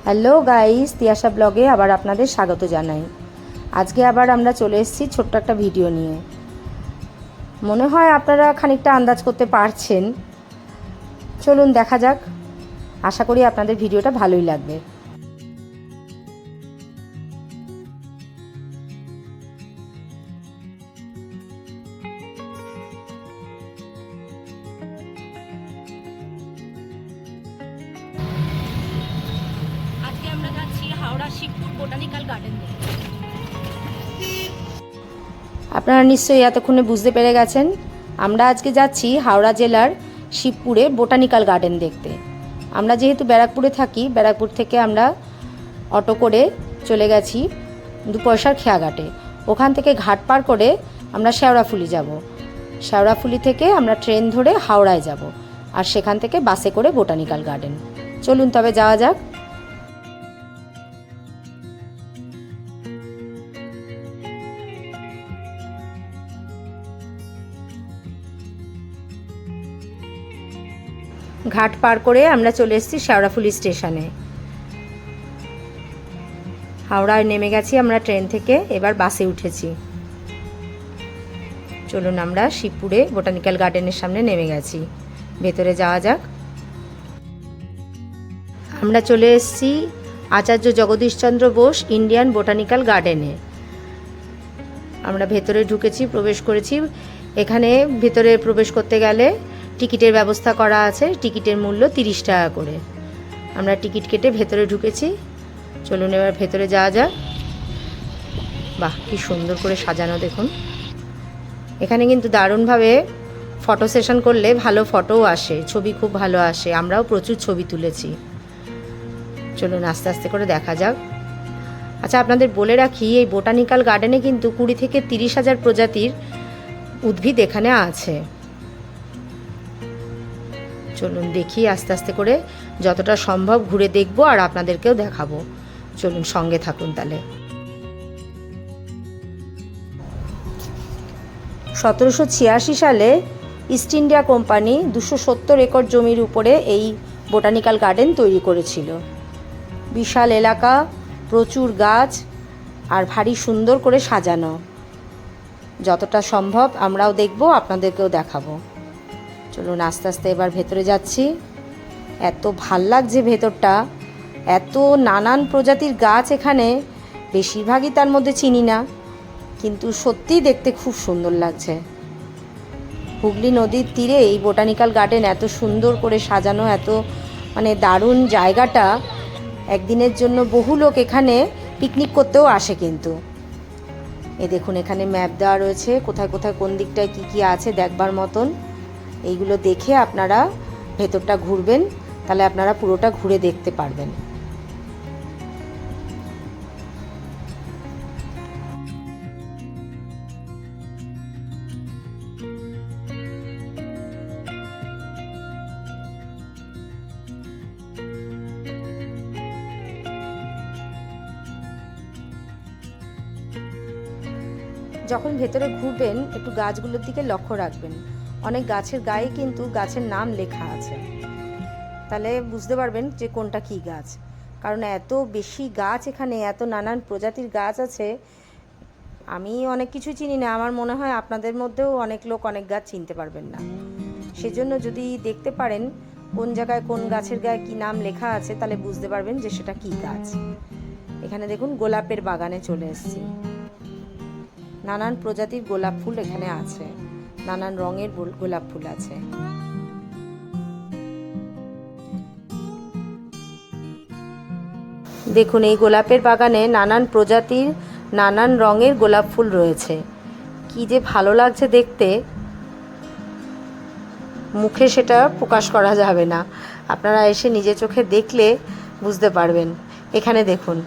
Hello guys, Tiyasha ব্লগে আবার আপনাদের স্বাগত জানাই। আজকে আবার আমরা চলে এসেছি ছোট্ট একটা ভিডিও নিয়ে। মনে হয় আপনারা খানিকটা আন্দাজ করতে পারছেন। চলুন দেখা যাক। আশা করি আপনাদের ভিডিওটা ভালোই লাগবে। আজকে আমরা যাচ্ছি হাওড়া শিবপুর বোটানিক্যাল গার্ডেন দেখতে। আপনারা নিশ্চয়ই এতক্ষণে বুঝতে পেরে গেছেন, আমরা আজকে যাচ্ছি হাওড়া জেলার শিবপুরে বোটানিক্যাল গার্ডেন দেখতে। আমরা যেহেতু ব্যারাকপুরে থাকি, ব্যারাকপুর থেকে আমরা অটো করে চলে গেছি 2 পয়সার খেয়াঘাটে। ওখান থেকে ঘাট পার করে আমরা শেওড়াফুলি যাব। শেওড়াফুলি থেকে আমরা ট্রেন ধরে হাওড়ায় যাব, আর সেখান থেকে বাসে করে বোটানিক্যাল গার্ডেন। চলুন তবে যাওয়া যাক। ঘাট পার করে আমরা চলে এসেছি শেওড়াফুলি স্টেশনে। হাওড়ায় নেমে গেছি আমরা ট্রেন থেকে, এবার বাসে উঠেছি। চলুন আমরা শিবপুরে বোটানিক্যাল গার্ডেনের সামনে নেমে গেছি, ভেতরে যাওয়া যাক। আমরা চলে এসেছি আচার্য জগদীশচন্দ্র বোস ইন্ডিয়ান বোটানিক্যাল গার্ডেনে। আমরা ভেতরে ঢুকেছি, প্রবেশ করেছি। এখানে ভেতরে প্রবেশ করতে গেলে টিকিটের ব্যবস্থা করা আছে। টিকিটের মূল্য 30 টাকা করে। আমরা টিকিট কেটে ভেতরে ঢুকেছি। চলুন এবার ভেতরে যাওয়া যাক। বাহ, কি সুন্দর করে সাজানো দেখুন। এখানে কিন্তু দারুণভাবে ফটো সেশন করলে ভালো ফটোও আসে, ছবি খুব ভালো আসে। আমরাও প্রচুর ছবি তুলেছি। চলুন আস্তে আস্তে করে দেখা যাক। আচ্ছা, আপনাদের বলে রাখি, এই বোটানিক্যাল গার্ডেনে কিন্তু 20 থেকে 30 হাজার প্রজাতির উদ্ভিদ এখানে আছে। চলুন দেখি আস্তে আস্তে করে, যতটা সম্ভব ঘুরে দেখব আর আপনাদেরকেও দেখাবো। চলুন সঙ্গে থাকুন তাহলে। 1786 সালে ইস্ট ইন্ডিয়া কোম্পানি 270 একর জমির উপরে এই বোটানিক্যাল গার্ডেন তৈরি করেছিল। বিশাল এলাকা, প্রচুর গাছ, আর ভারী সুন্দর করে সাজানো। যতটা সম্ভব আমরাও দেখব, আপনাদেরকেও দেখাবো। চলুন আস্তে আস্তে এবার ভেতরে যাচ্ছি। এত ভাল লাগছে ভেতরটা, এত নানান প্রজাতির গাছ এখানে। বেশিরভাগই তার মধ্যে চিনি না, কিন্তু সত্যিই দেখতে খুব সুন্দর লাগছে। হুগলি নদীর তীরে এই বোটানিক্যাল গার্ডেন এত সুন্দর করে সাজানো, এত দারুণ জায়গাটা। একদিনের জন্য বহু লোক এখানে পিকনিক করতেও আসে। কিন্তু এই দেখুন, এখানে ম্যাপ দেওয়া রয়েছে, কোথায় কোথায় কোন দিকটায় কি কি আছে দেখবার মতন। এইগুলো দেখে আপনারা ভেতরটা ঘুরবেন, তাহলে আপনারা পুরোটা ঘুরে দেখতে পারবেন। যখন ভেতরে ঘুরবেন একটু গাছগুলোর দিকে লক্ষ্য রাখবেন। অনেক গাছের গায়ে কিন্তু গাছের নাম লেখা আছে, তাহলে বুঝতে পারবেন যে কোনটা কি গাছ। কারণ এত বেশি গাছ এখানে, এত নানান প্রজাতির গাছ আছে। আমি অনেক কিছু চিনি না, আমার মনে হয় আপনাদের মধ্যেও অনেক লোক অনেক গাছ চিনতে পারবেন না। সেজন্য যদি দেখতে পারেন কোন জায়গায় কোন গাছের গায়ে কি নাম লেখা আছে, তাহলে বুঝতে পারবেন যে সেটা কি গাছ। এখানে দেখুন গোলাপের বাগানে চলে এসেছি। নানান প্রজাতির গোলাপ ফুল এখানে আছে, নানান রঙের গোলাপ ফুল আছে। দেখুন এই গোলাপের বাগানে নানান প্রজাতির নানান রঙের গোলাপ ফুল রয়েছে। কি যে ভালো লাগছে দেখতে, মুখে সেটা প্রকাশ করা যাবে না। আপনারা এসে নিজে চোখে দেখলে বুঝতে পারবেন। এখানে দেখুন,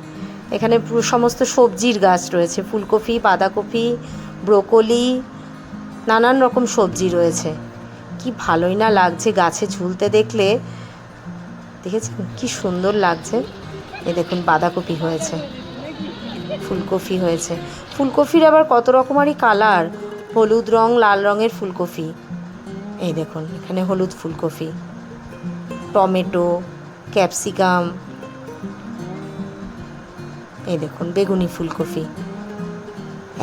এখানে সমস্ত সবজির গাছ রয়েছে, ফুলকপি, বাঁধাকপি, ব্রোকলি, নানান রকম সবজি রয়েছে। কি ভালোই না লাগছে গাছে ঝুলতে দেখলে। দেখেছেন কি সুন্দর লাগছে। এই দেখুন বাঁধাকপি হয়েছে, ফুলকপি হয়েছে। ফুলকপির আবার কত রকমারই কালার, হলুদ রং, লাল রঙের ফুলকপি। এই দেখুন এখানে হলুদ ফুলকপি, টমেটো, ক্যাপসিকাম, এই দেখুন বেগুনি ফুলকপি,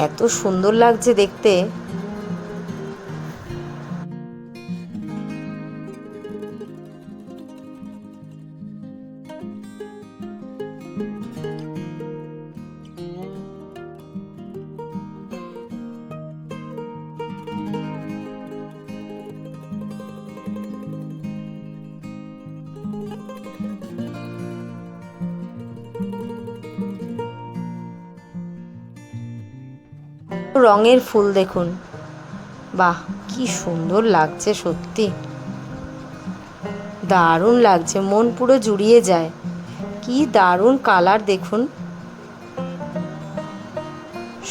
এত সুন্দর লাগছে দেখতে। রঙের ফুল দেখুন, বাহ কি সুন্দর লাগছে, সত্যি দারুণ লাগছে, মন পুরো জুড়িয়ে যায়। কি দারুণ কালার দেখুন,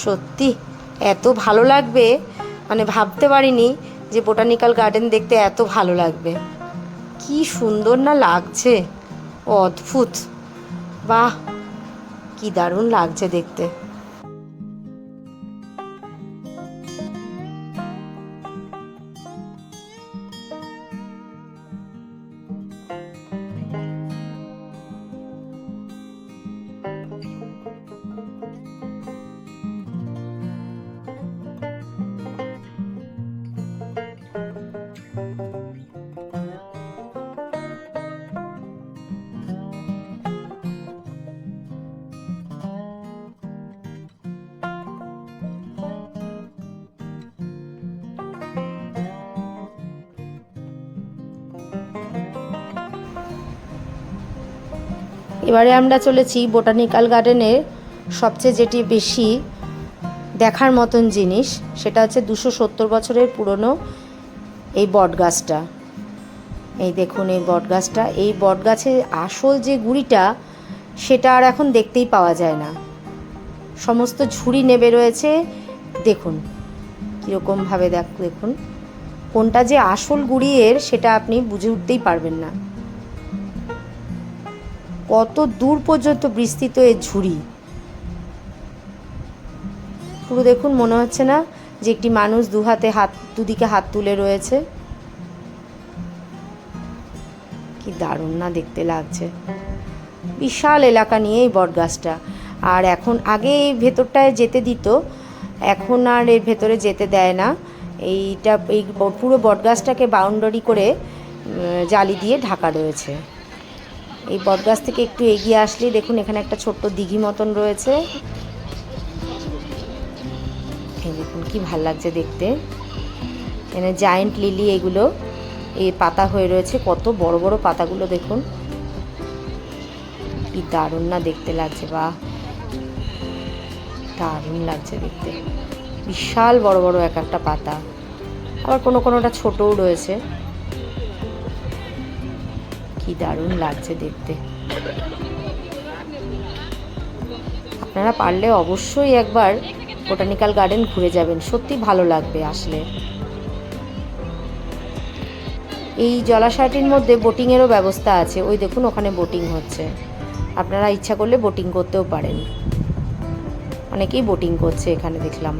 সত্যি এত ভালো লাগবে মানে ভাবতে পারিনি যে বোটানিক্যাল গার্ডেন দেখতে এত ভালো লাগবে। কি সুন্দর না লাগছে, অদ্ভুত, বাহ কি দারুণ লাগছে দেখতে। এবারে আমরা চলেছি বোটানিক্যাল গার্ডেনের সবচেয়ে যেটি বেশি দেখার মতন জিনিস, সেটা হচ্ছে 270 বছরের পুরনো এই বট গাছটা। এই দেখুন এই বট গাছটা, এই বট গাছের আসল যে গুঁড়িটা সেটা আর এখন দেখতেই পাওয়া যায় না, সমস্ত ঝুড়ি নেবে রয়েছে। দেখুন কীরকমভাবে দেখুন, কোনটা যে আসল গুঁড়ি এর সেটা আপনি বুঝে উঠতেই পারবেন না। কত দূর পর্যন্ত বিস্তৃত এর ঝুড়ি, পুরো দেখুন, মনে হচ্ছে না যে একটি মানুষ দুদিকে হাত তুলে রয়েছে। কি দারুণ না দেখতে লাগছে, বিশাল এলাকা নিয়ে এই বট গাছটা। আর এখন আগে এই ভেতরটায় যেতে দিত, এখন আর এর ভেতরে যেতে দেয় না। এই পুরো বট গাছটাকে বাউন্ডারি করে জালি দিয়ে ঢাকা রয়েছে। এই বটগাছ থেকে একটু এগিয়ে আসলেই দেখুন এখানে একটা ছোট্ট দিঘি মতন রয়েছে। এই দেখুন কি ভাল লাগছে দেখতে, এখানে জায়েন্ট লিলি, এগুলো এই পাতা হয়ে রয়েছে, কত বড় বড় পাতাগুলো দেখুন, কি দারুণ না দেখতে লাগছে, বাহ দারুণ লাগছে দেখতে, বিশাল বড় বড় এক একটা পাতা, আবার কোনোটা ছোটও রয়েছে। কি দারুণ লাগছে দেখতে। আপনারা পারলে অবশ্যই একবার বোটানিক্যাল গার্ডেন ঘুরে যাবেন, সত্যি ভালো লাগবে আসলে। এই জলাশয়টির মধ্যে বোটিংয়েরও ব্যবস্থা আছে, ওই দেখুন ওখানে বোটিং হচ্ছে, আপনারা ইচ্ছা করলে বোটিং করতেও পারেন, অনেকেই বোটিং করছে এখানে দেখলাম।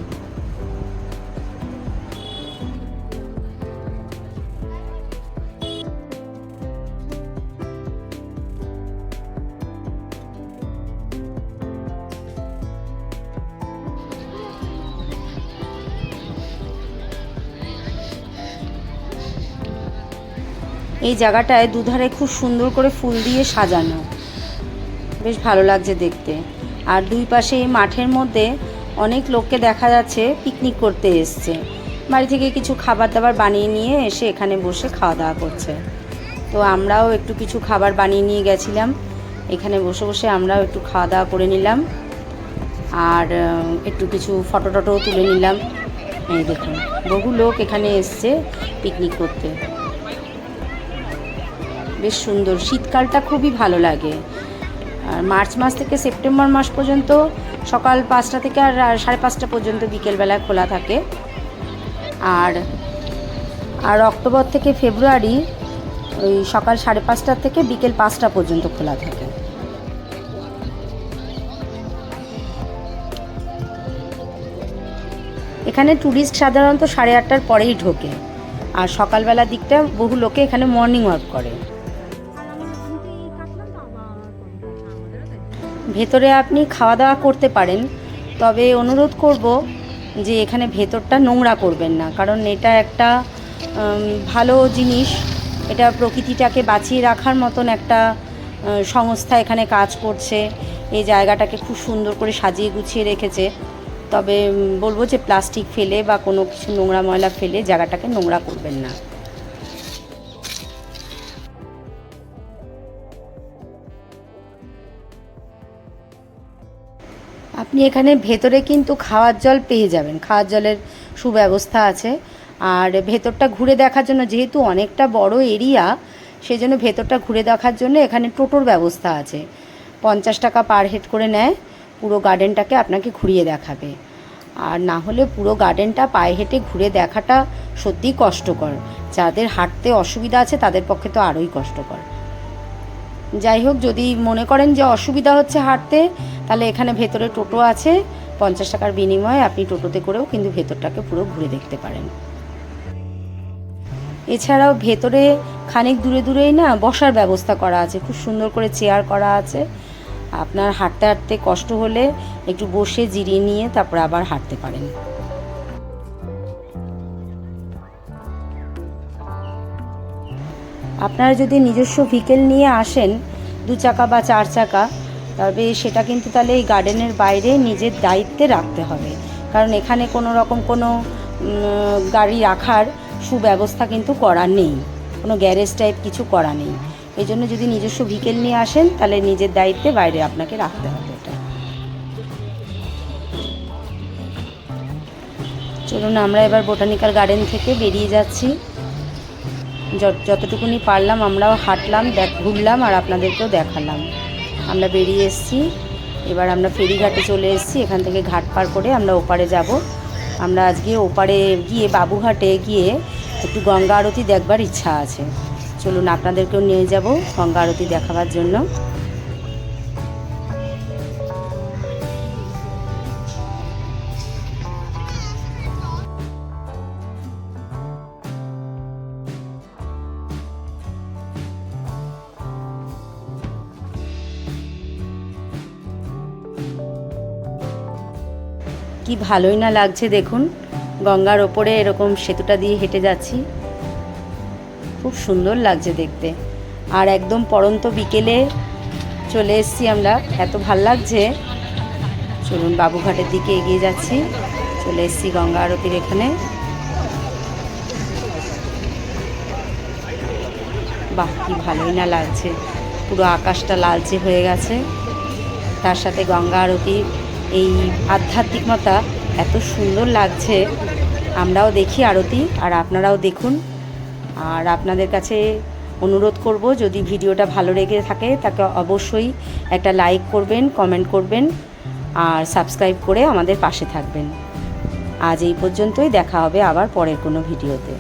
এই জায়গাটায় দুধারে খুব সুন্দর করে ফুল দিয়ে সাজানো, বেশ ভালো লাগছে দেখতে। আর দুই পাশে এই মাঠের মধ্যে অনেক লোককে দেখা যাচ্ছে পিকনিক করতে এসছে, বাড়ি থেকে কিছু খাবার দাবার বানিয়ে নিয়ে এসে এখানে বসে খাওয়া দাওয়া করছে। তো আমরাও একটু কিছু খাবার বানিয়ে নিয়ে গেছিলাম, এখানে বসে বসে আমরাও একটু খাওয়া দাওয়া করে নিলাম, আর একটু কিছু ফটো টটোও তুলে নিলাম। এই দেখুন বহু লোক এখানে এসছে পিকনিক করতে, বেশ সুন্দর। শীতকালটা খুবই ভালো লাগে, আর মার্চ মাস থেকে সেপ্টেম্বর মাস পর্যন্ত সকাল 5টা থেকে আর 5:30 পর্যন্ত বিকেলবেলায় খোলা থাকে, আর অক্টোবর থেকে ফেব্রুয়ারি ওই সকাল 5:30 থেকে বিকেল 5টা পর্যন্ত খোলা থাকে। এখানে ট্যুরিস্ট সাধারণত 8:30টার পরেই ঢোকে, আর সকালবেলার দিকটা বহু লোকে এখানে মর্নিং ওয়াক করে। ভেতরে আপনি খাওয়া দাওয়া করতে পারেন, তবে অনুরোধ করব যে এখানে ভেতরটা নোংরা করবেন না, কারণ এটা একটা ভালো জিনিস, এটা প্রকৃতিটাকে বাঁচিয়ে রাখার মতন একটা সংস্থা এখানে কাজ করছে, এই জায়গাটাকে খুব সুন্দর করে সাজিয়ে গুছিয়ে রেখেছে। তবে বলবো যে প্লাস্টিক ফেলে বা কোনো কিছু নোংরা ময়লা ফেলে জায়গাটাকে নোংরা করবেন না। আপনি এখানে ভেতরে কিন্তু খাওয়ার জল পেয়ে যাবেন, খাওয়ার জলের সুব্যবস্থা আছে। আর ভেতরটা ঘুরে দেখার জন্য, যেহেতু অনেকটা বড় এরিয়া, সেই জন্য ভেতরটা ঘুরে দেখার জন্য এখানে টোটোর ব্যবস্থা আছে। 50 টাকা পার হেড করে নেয়, পুরো গার্ডেনটাকে আপনাকে ঘুরিয়ে দেখাবে। আর না হলে পুরো গার্ডেনটা পায়ে হেঁটে ঘুরে দেখাটা সত্যিই কষ্টকর, যাদের হাঁটতে অসুবিধা আছে তাদের পক্ষে তো আরোই কষ্টকর। যাই হোক, যদি মনে করেন যে অসুবিধা হচ্ছে হাঁটতে, তাহলে এখানে ভেতরে টোটো আছে, 50 টাকার বিনিময়ে আপনি টোটোতে করেও কিন্তু ভেতরটাকে পুরো ঘুরে দেখতে পারেন। এছাড়াও ভেতরে খানিক দূরে দূরেই না বসার ব্যবস্থা করা আছে, খুব সুন্দর করে চেয়ার করা আছে। আপনার হাঁটতে হাঁটতে কষ্ট হলে একটু বসে জিরিয়ে নিয়ে তারপর আবার হাঁটতে পারেন। আপনারা যদি নিজস্ব ভেহিকেল নিয়ে আসেন, 2 চাকা বা 4 চাকা, তবে সেটা কিন্তু তাহলে এই গার্ডেনের বাইরে নিজের দায়িত্বে রাখতে হবে, কারণ এখানে কোনো রকম কোনো গাড়ি রাখার সুব্যবস্থা কিন্তু করা নেই, কোনো গ্যারেজ টাইপ কিছু করা নেই। এই জন্য যদি নিজস্ব ভেহিকেল নিয়ে আসেন, তাহলে নিজের দায়িত্বে বাইরে আপনাকে রাখতে হবে এটা। চলুন আমরা এবার বোটানিক্যাল গার্ডেন থেকে বেরিয়ে যাচ্ছি। যতটুকুনি পারলাম আমরাও হাঁটলাম, ঘুরলাম আর আপনাদেরকেও দেখালাম। আমরা বেরিয়ে এসেছি, এবার আমরা ফেরিঘাটে চলে এসেছি। এখান থেকে ঘাট পার করে আমরা ওপারে যাব। আমরা আজকে ওপারে গিয়ে বাবুঘাটে গিয়ে একটু গঙ্গা আরতি দেখবার ইচ্ছা আছে। চলুন আপনাদেরকেও নিয়ে যাব গঙ্গা আরতি দেখাবার জন্য। কি ভালোই না লাগছে দেখুন, গঙ্গার ওপরে এরকম সেতুটা দিয়ে হেঁটে যাচ্ছি, খুব সুন্দর লাগছে দেখতে। আর একদম পড়ন্ত বিকেলে চলে এসেছি আমরা, এত ভাল লাগছে। চলুন বাবুঘাটের দিকে এগিয়ে যাচ্ছি, চলে এসেছি গঙ্গা আরতির এখানে। বাহ, কি ভালোই না লাগছে, পুরো আকাশটা লালচে হয়ে গেছে, তার সাথে গঙ্গা আরতির এই আধ্যাত্মিকতা এত সুন্দর লাগছে। আমরাও দেখি আরতি, আর আপনারাও দেখুন। আর আপনাদের কাছে অনুরোধ করব, যদি ভিডিওটা ভালো লেগে থাকে তাকে অবশ্যই একটা লাইক করবেন, কমেন্ট করবেন আর সাবস্ক্রাইব করে আমাদের পাশে থাকবেন। আজ এই পর্যন্তই, দেখা হবে আবার পরের কোনো ভিডিওতে।